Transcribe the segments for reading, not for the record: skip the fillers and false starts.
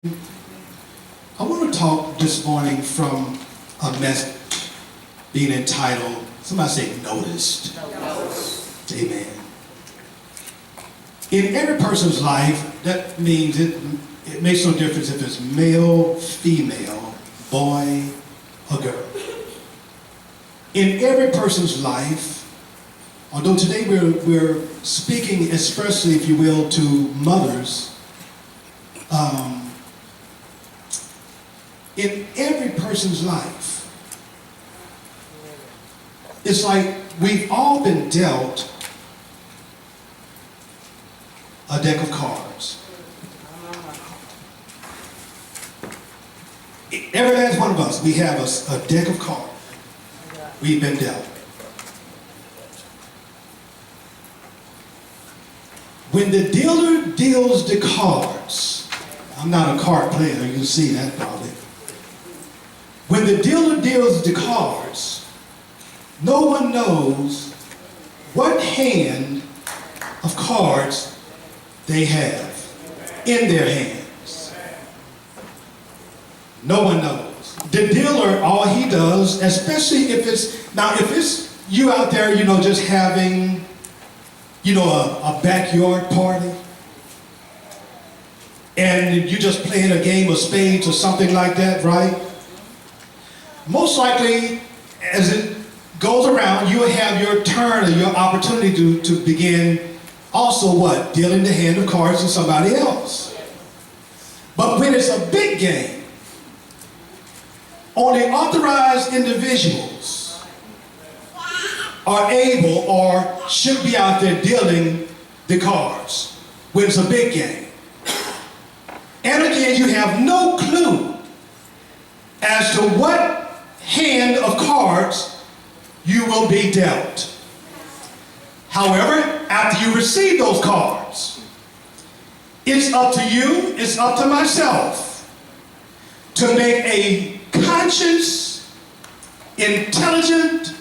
I want to talk this morning from a message being entitled, somebody say noticed. Noticed. Amen. In every person's life, that means it makes no difference if it's male, female, boy, or girl. In every person's life, although today we're speaking especially, if you will, to mothers, in every person's life, it's like we've all been dealt a deck of cards. Every last one of us, we have a deck of cards we've been dealt. When the dealer deals the cards, I'm not a card player, you see that probably. When the dealer deals the cards, no one knows what hand of cards they have in their hands. No one knows. The dealer, all he does, especially if it's you out there, just having, a backyard party, and you just playing a game of spades or something like that, right? Most likely, as it goes around, you will have your turn or your opportunity to begin also what? Dealing the hand of cards to somebody else. But when it's a big game, only authorized individuals are able or should be out there dealing the cards when it's a big game. And again, you have no clue as to what hand of cards you will be dealt. However, after you receive those cards, it's up to you, it's up to myself to make a conscious, intelligent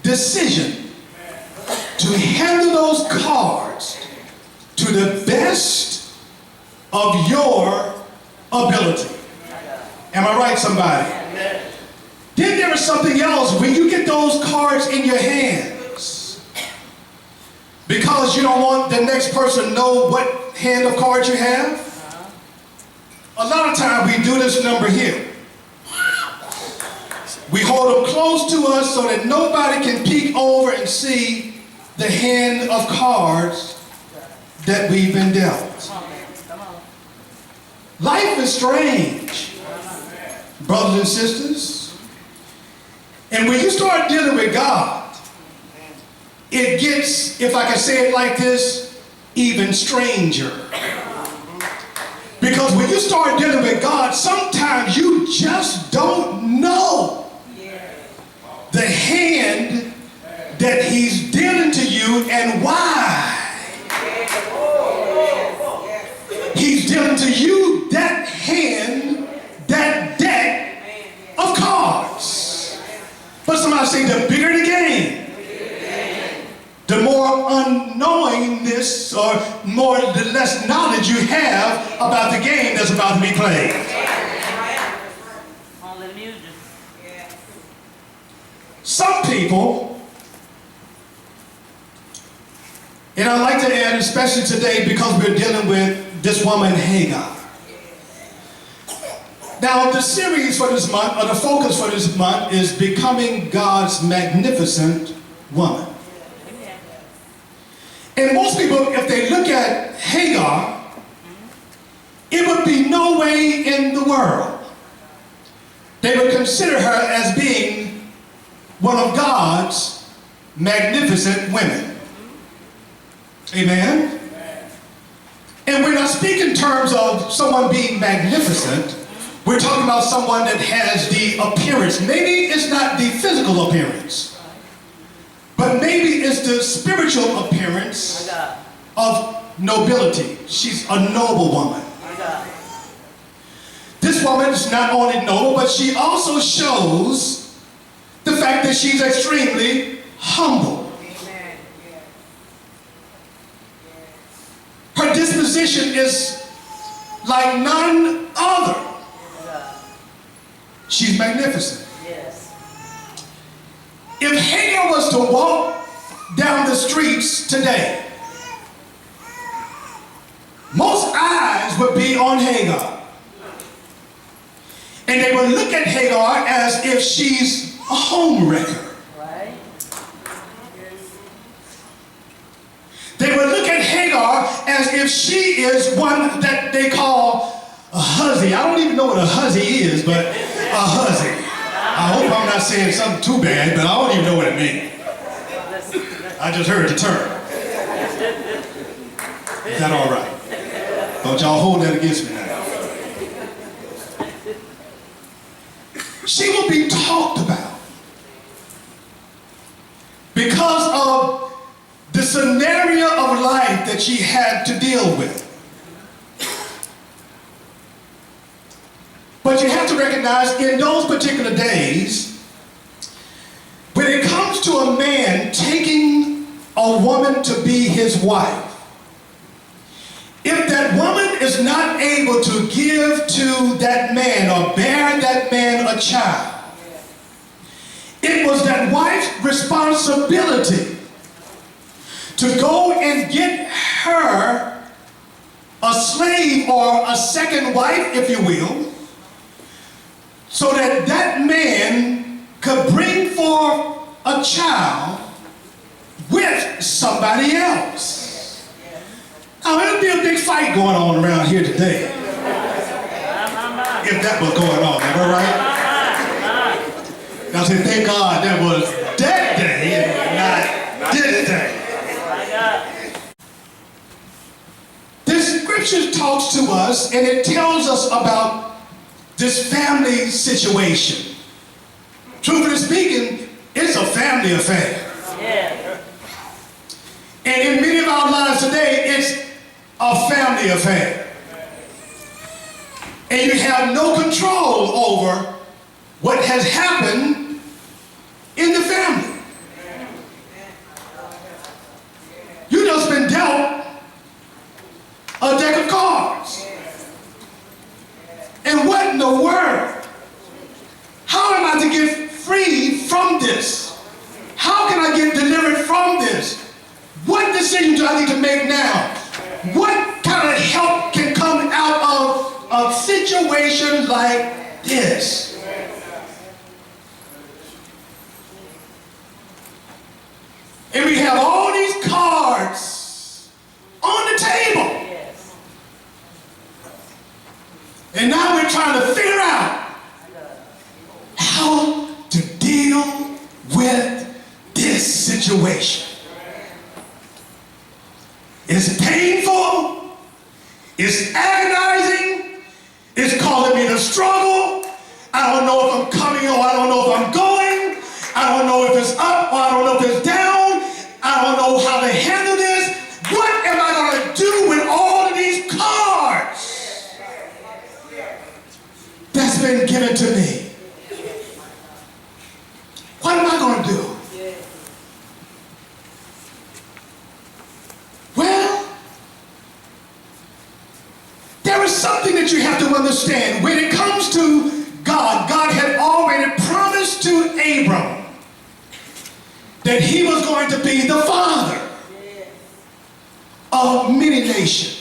decision to handle those cards to the best of your ability. Am I right, somebody? Then there is something else when you get those cards in your hands. Because you don't want the next person to know what hand of cards you have. A lot of times we do this number here. We hold them close to us so that nobody can peek over and see the hand of cards that we've been dealt. Life is strange, brothers and sisters. And when you start dealing with God, it gets, if I can say it like this, even stranger. Because when you start dealing with God, sometimes you just don't know the hand that He's dealing to you and why He's dealing to you that hand, that deck of cards. But somebody say, the bigger the game, the more unknowingness or the less knowledge you have about the game that's about to be played. Some people, and I like to add, especially today, because we're dealing with this woman Hagar. Now, the series for this month, or the focus for this month, is becoming God's magnificent woman. And most people, if they look at Hagar, it would be no way in the world they would consider her as being one of God's magnificent women. Amen? And we're not speaking in terms of someone being magnificent. We're talking about someone that has the appearance. Maybe it's not the physical appearance, but maybe it's the spiritual appearance of nobility. She's a noble woman. This woman is not only noble, but she also shows the fact that she's extremely humble. Her disposition is like none other. She's magnificent. Yes. If Hagar was to walk down the streets today, most eyes would be on Hagar. And they would look at Hagar as if she's a homewrecker. Right. They would look at Hagar as if she is one that they call a hussy. I don't even know what a hussy is, but a hussy. I hope I'm not saying something too bad, but I don't even know what it means. I just heard the term. Is that all right? Don't y'all hold that against me now. She will be talked about because of the scenario of life that she had to deal with. But you have to recognize in those particular days, when it comes to a man taking a woman to be his wife, if that woman is not able to give to that man or bear that man a child, it was that wife's responsibility to go and get her a slave or a second wife, if you will, so that that man could bring forth a child with somebody else. Now, there'll be a big fight going on around here today. If that was going on, am I right? Now, say, thank God that was that day and not this day. This scripture talks to us and it tells us about this family situation. Truthfully speaking, it's a family affair. Yeah. And in many of our lives today, it's a family affair. And you have no control over what has happened in the family. You just been dealt a deck of cards. And what in the world? How am I to get free from this? How can I get delivered from this? What decision do I need to make now? What kind of help can come out of a situation like this? And we have all these cards on the table. Yes. And now we're trying to figure out how to deal with this situation. It's painful. It's agonizing. It's causing me to struggle. I don't know if I'm coming or I don't know if I'm going. I don't know if it's up or I don't know if it's down. I don't know how to handle this. What am I going to do with all of these cards that's been given to me? What am I going to do? Well, there is something that you have to understand. When it comes to God, God had already promised to Abram that he was going to be the father of many nations.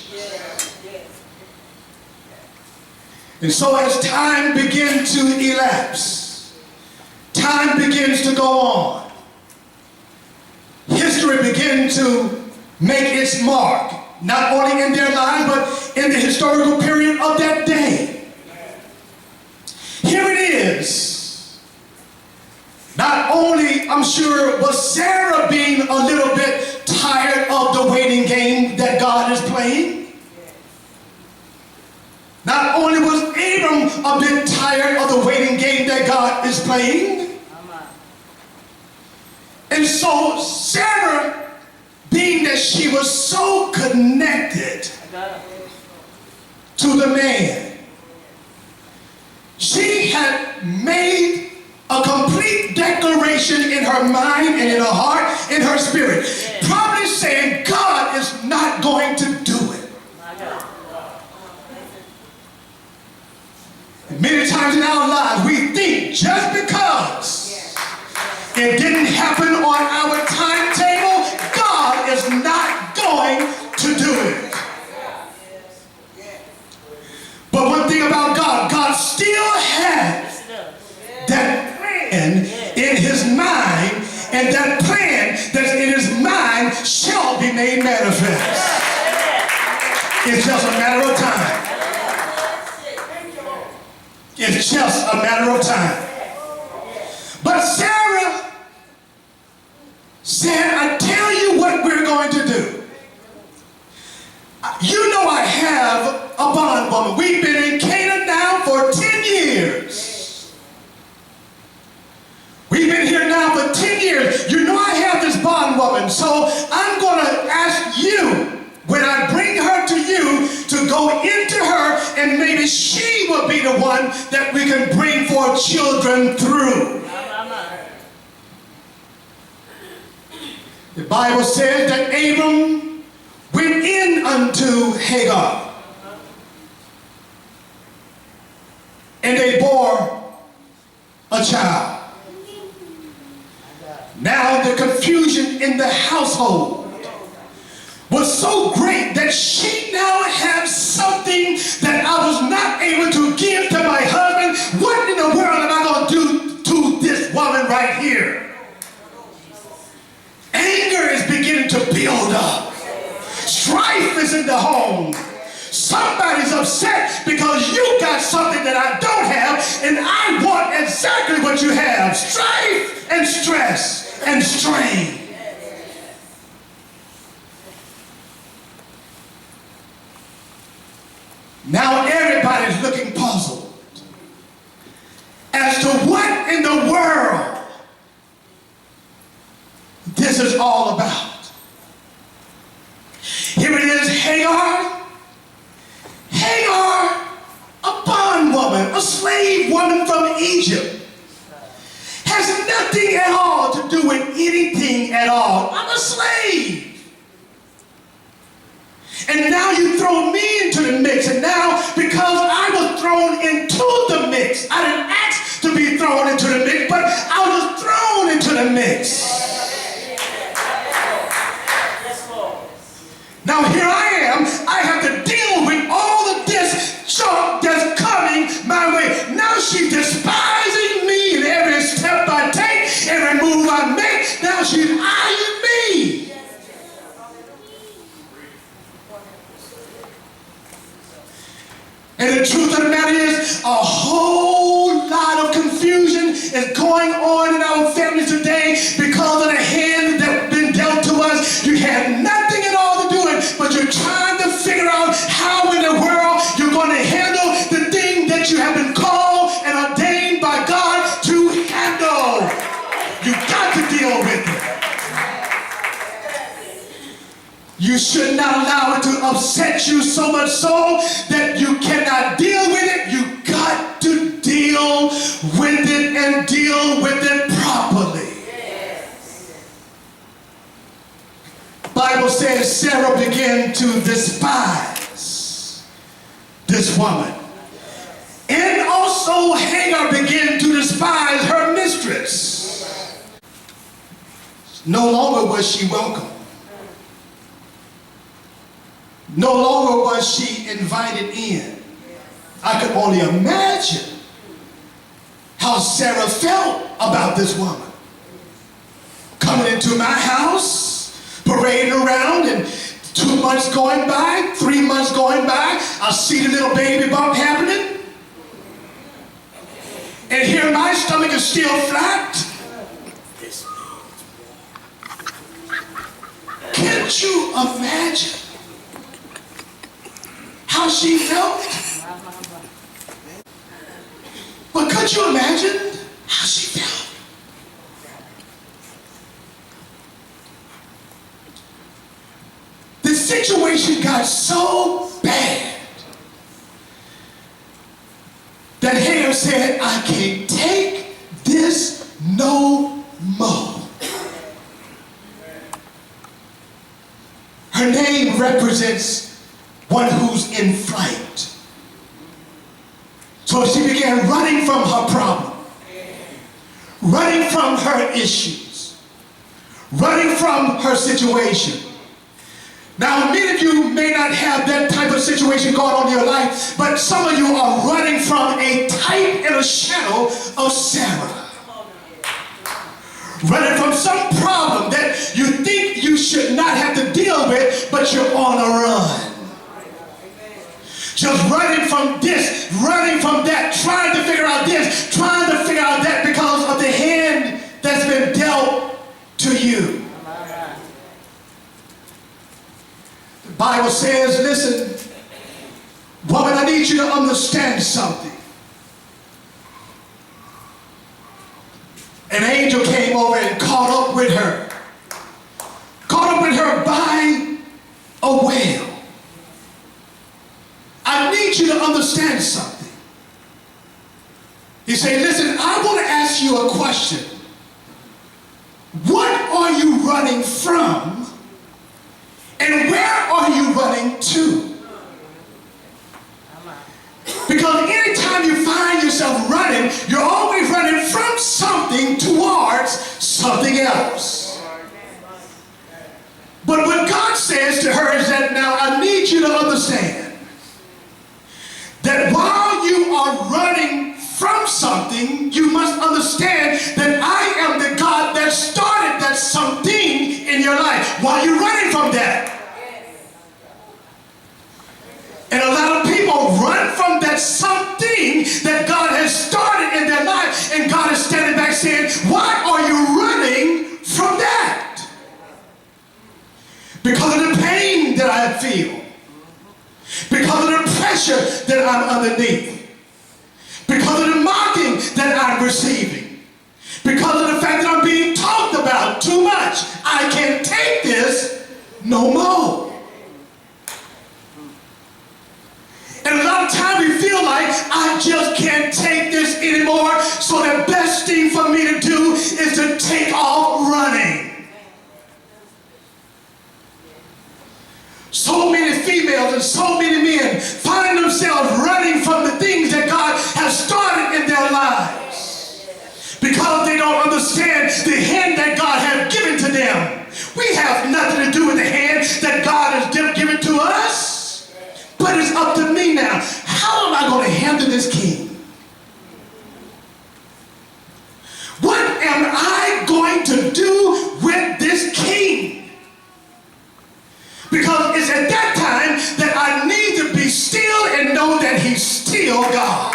And so as time begins to elapse, time begins to go on, history begins to make its mark, not only in their lives, but in the historical period of that day. Here it is. Not only, I'm sure, was Sarah being a little bit tired of the waiting game that God is playing. Not only was Abram a bit tired of the waiting game that God is playing. And so Sarah, being that she was so connected to the man, she had made a complete declaration in her mind and in her heart, in her spirit, probably saying God is not going to do it. Many times in our lives, we think just because it didn't happen on our timetable, God is not going to do it. But one thing about God, God still has that plan in his mind, and that plan that's in his mind shall be made manifest. It's just a matter of time. It's just a matter of time. But Sarah said, I tell you what we're going to do. You know I have a bondwoman. We've been in Canaan now for 10 years. We've been here now for 10 years. You know I have this bondwoman. So I'm going to ask you, when I bring her to you, to go into her, and maybe she will be the one that we can bring forth children through. The Bible says that Abram went in unto Hagar, and they bore a child. Now the confusion in the household was so great that she now has something that I was not able to give to my husband. What in the world am I going to do to this woman right here? Anger is beginning to build up. Strife is in the home. Somebody's upset because you got something that I don't have, and I want exactly what you have. Strife and stress and strain. Now everybody's looking puzzled as to what in the world this is all about. Here it is, Hagar, a bondwoman, a slave woman from Egypt, has nothing at all to do with anything at all. I'm a slave. And now you throw me into the mix. And now, because I was thrown into the mix, I didn't ask to be thrown into the mix, but I was thrown into the mix. Now here I am. I have to deal with all of this junk that's coming my way. Now she's despising me in every step I take, every move I make. Now she's eyeing me. And the truth of the matter is, a whole lot of confusion is going on in our families today because of the hand that's been dealt to us. You had nothing at all to do it, but you're trying to figure out how in the world you're going to handle the thing that you have been called and ordained by God to handle. You got to deal with it. You should not allow it to upset you so much so that you cannot deal with it. You got to deal with it and deal with it properly. Bible says Sarah began to despise this woman. And also Hagar began to despise her mistress. No longer was she welcome. No longer was she invited in. I could only imagine how Sarah felt about this woman. Coming into my house, parading around, and 2 months going by, 3 months going by, I see the little baby bump happening. And here my stomach is still flat. Can't you imagine how she felt? But could you imagine how she felt? The situation got so bad that Hagar said, I can't take this no more. Her name represents one who's in flight. So So she began running from her problem, running from her issues, running from her situation. Now, many of you may not have that type of situation going on in your life, but some of you are running from a type and a shadow of Sarah. Running from some problem that you think you should not have to deal with, but you're on a run. Just running from this, running from that, trying to figure out this, trying to figure out that because of the hand that's been dealt to you. The Bible says, listen, woman, I need you to understand something. An angel came over and caught up with her. Caught up with her by a well. I need you to understand something. He said, listen, I want to ask you a question. What are you running from? And where are you running to? Because anytime you find yourself running, you're always running from something towards something else. But what God says to her is that now I need you to understand that while you are running from something, you must understand that I am the God that started that something in your life. Why are you running from that? And a lot of people run from that something that God has started in their life, and God is standing back saying, why are you running from that? Because of the pain that I feel. Because of the pressure that I'm underneath. Because of the mocking that I'm receiving. Because of the fact that I'm being talked about too much. I can't take this no more. And a lot of times we feel like I just can't take this anymore, so the best thing for me to do is to take off running. So many females and so many men find themselves running from the things that God has started in their lives because they don't understand the hand that God has given to them. We have nothing to do with the hand that God has given to us, but it's up to me now. How am I going to handle this king? What am I going to do with this king? Because it's at that time that I need to be still and know that he's still God.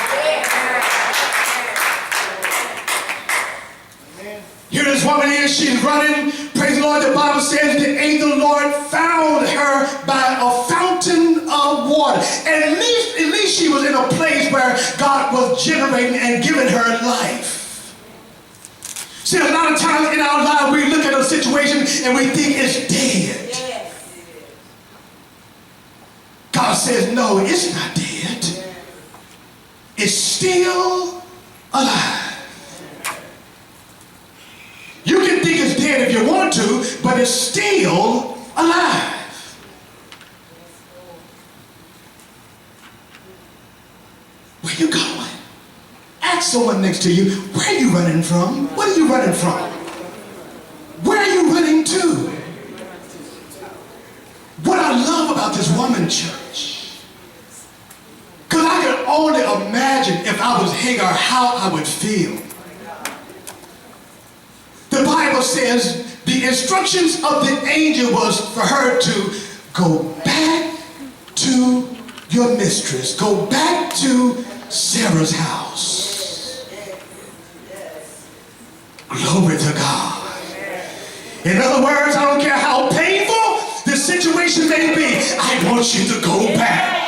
Here this woman is, she's running. Praise the Lord, the Bible says the angel of the Lord found her by a fountain of water. And at least she was in a place where God was generating and giving her life. See, a lot of times in our life we look at a situation and we think it's dead. God says, no, it's not dead. It's still alive. You can think it's dead if you want to, but it's still alive. Where you going? Ask someone next to you, where are you running from? What are you running from? Where are you running to? What I love about this woman, church, because I can only imagine if I was Hagar how I would feel. The Bible says the instructions of the angel was for her to go back to your mistress. Go back to Sarah's house. Glory to God. In other words, I don't care how painful the situation may be, I want you to go back.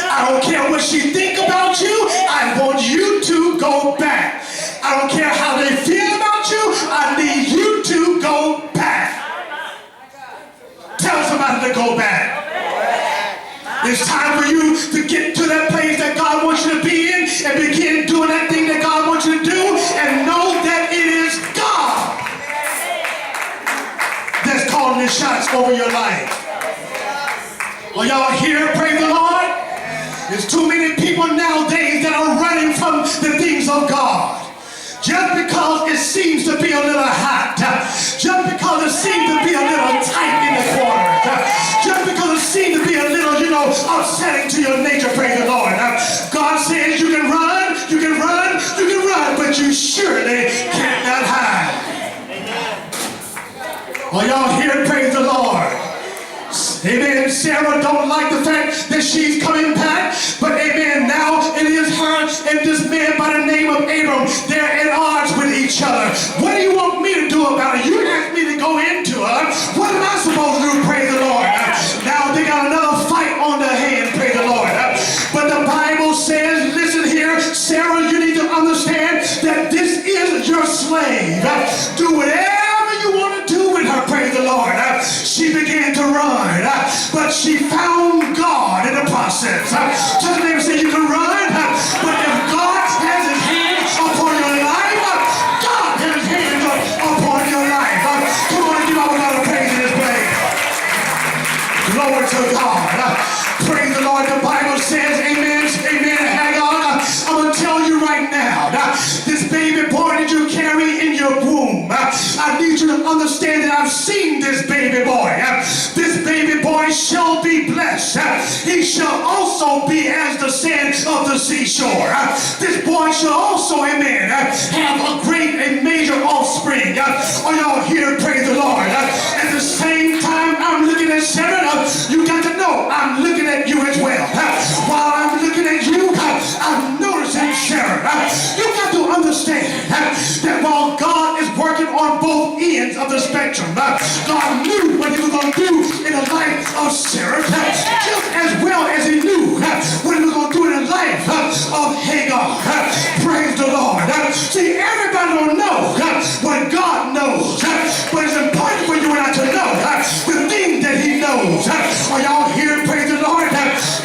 I don't care what she think about you, I want you to go back. I don't care how they feel about you, I need you to go back. Tell somebody to go back. It's time for you to get to that place that God wants you to be in and begin doing that thing that God wants you to do and know that it is God that's calling the shots over your life. Are y'all here? Praise the Lord. There's too many people nowadays that are seems to be a little hot, just because it seems to be a little tight in the corners, just because it seems to be a little, upsetting to your nature, praise the Lord. God says you can run, you can run, you can run, but you surely cannot hide. Are y'all here? Praise the Lord. Amen. Sarah don't like the fact that she's coming back, but amen, now it is her and this man by the name of Abram. They're at odds with each other. What do you want me to do about it? You asked me to go into her. What am I supposed to do? Praise the Lord. Now they got another fight on their hand, praise the Lord. But the Bible says, listen here, Sarah, you need to understand that this is your slave. Do whatever you want to do with her, praise the Lord. She began to run, but she found God in the process. Tell the neighbor, say, you can run, but if God has his hand upon your life, God has his hand upon your life. Come on, give our God a praise in this place. Glory to God. Praise the Lord. The Bible says, amen, amen, Hagar, I'm going to tell you right now, this baby boy that you carry in your womb, I need you to understand that I've seen this baby boy. This baby boy shall be blessed. He shall also be as the sand of the seashore. This boy shall also, amen, have a great and major offspring. Are y'all here? Praise the Lord. At the same time, I'm looking at Sarah. You got to know, I'm looking at you as well. While I'm looking at you, I'm noticing Sarah. You got to understand that while God is working on both ends of the spectrum, God knew what he was going to do in the life of Sarah, just as well as he knew what he was going to do in the life of Hagar. Praise the Lord. See, everybody don't know what God knows, but it's important for you and I to know the things that he knows. Are y'all here? Praise the Lord.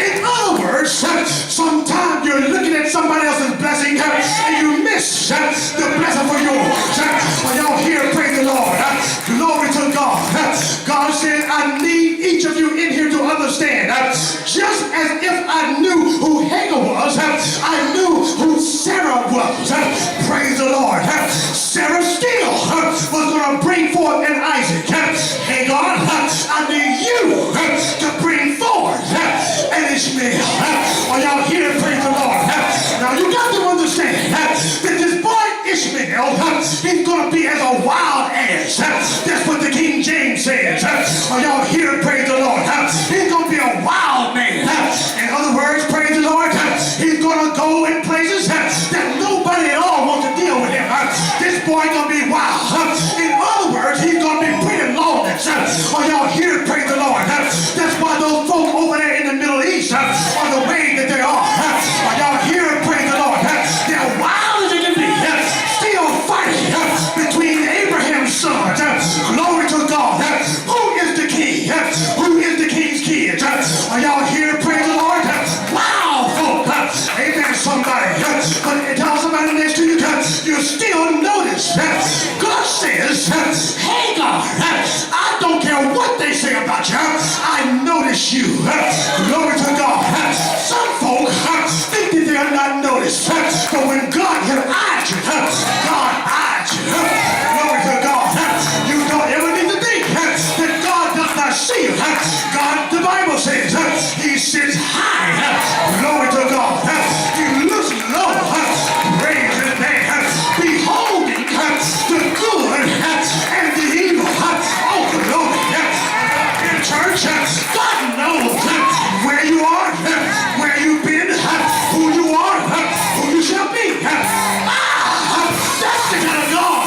In other words, sometimes you're looking at somebody else's blessing and you miss the blessing for yours. Are y'all here? Praise the Lord. Glory to God. God said, I need each of you in here to understand, just as if I knew who Hagar was, I knew who Sarah was. Praise the Lord. Sarah still was going to bring forth an Isaac. Hagar, I need you to bring forth an Ishmael. Are y'all here? Praise the Lord. Now you got to understand that this boy Ishmael, he's going to be as a wild ass. That's what the King James says. Are y'all here? Praise the Lord. He's going to be a wild man. In other words, praise the Lord, he's going to go in places that nobody at all wants to deal with him. This boy going to be wild. In other words, he's going to be pretty lawless. Are y'all here? Praise the Lord. That's why those folk over there in the Middle East are the way that they are. Are y'all here? Praise the Lord. They're wild as they can be. Still fighting between Abraham's sons. Glory to God. Who is the king? Who is the king's kids? Are y'all here? Praise the Lord. Wow, folk. Amen, somebody. But tell somebody next to you, you still notice God says, Hagar, I don't care what they say about you. I notice you. Glory to God. Some folk think that they are not noticed. But when God has eyed you, God eyed you. Glory to God. You don't ever need to think that God does not see you. God, the Bible says, he sits high. Glory to God. He looks low. Praise his name. Beholding the good and the evil. Oh, glory. In church, God knows where you are, where you've been, who you are, who you shall be. That's the kind of God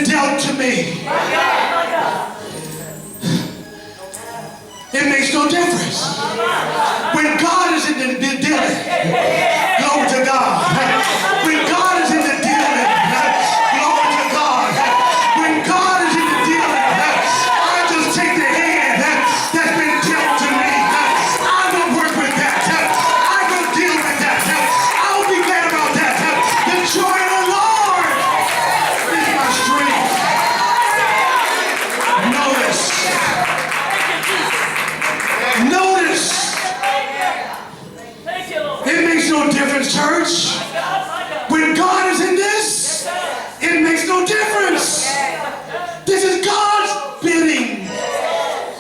been dealt to me. It makes no difference. When God is in the dealing, glory to God. When God is in the dealing, glory to God. When God is in the dealing, I just take the hand that's been dealt to me. I will work with that. I will deal with that. I will be glad about that. The joy of the Lord is my strength. Notice. It makes no difference, church. When God is in this, it makes no difference. This is God's bidding.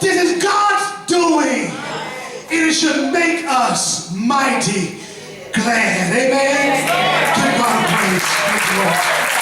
This is God's doing. It should make us mighty glad. Amen. Give God praise. Thank you, Lord.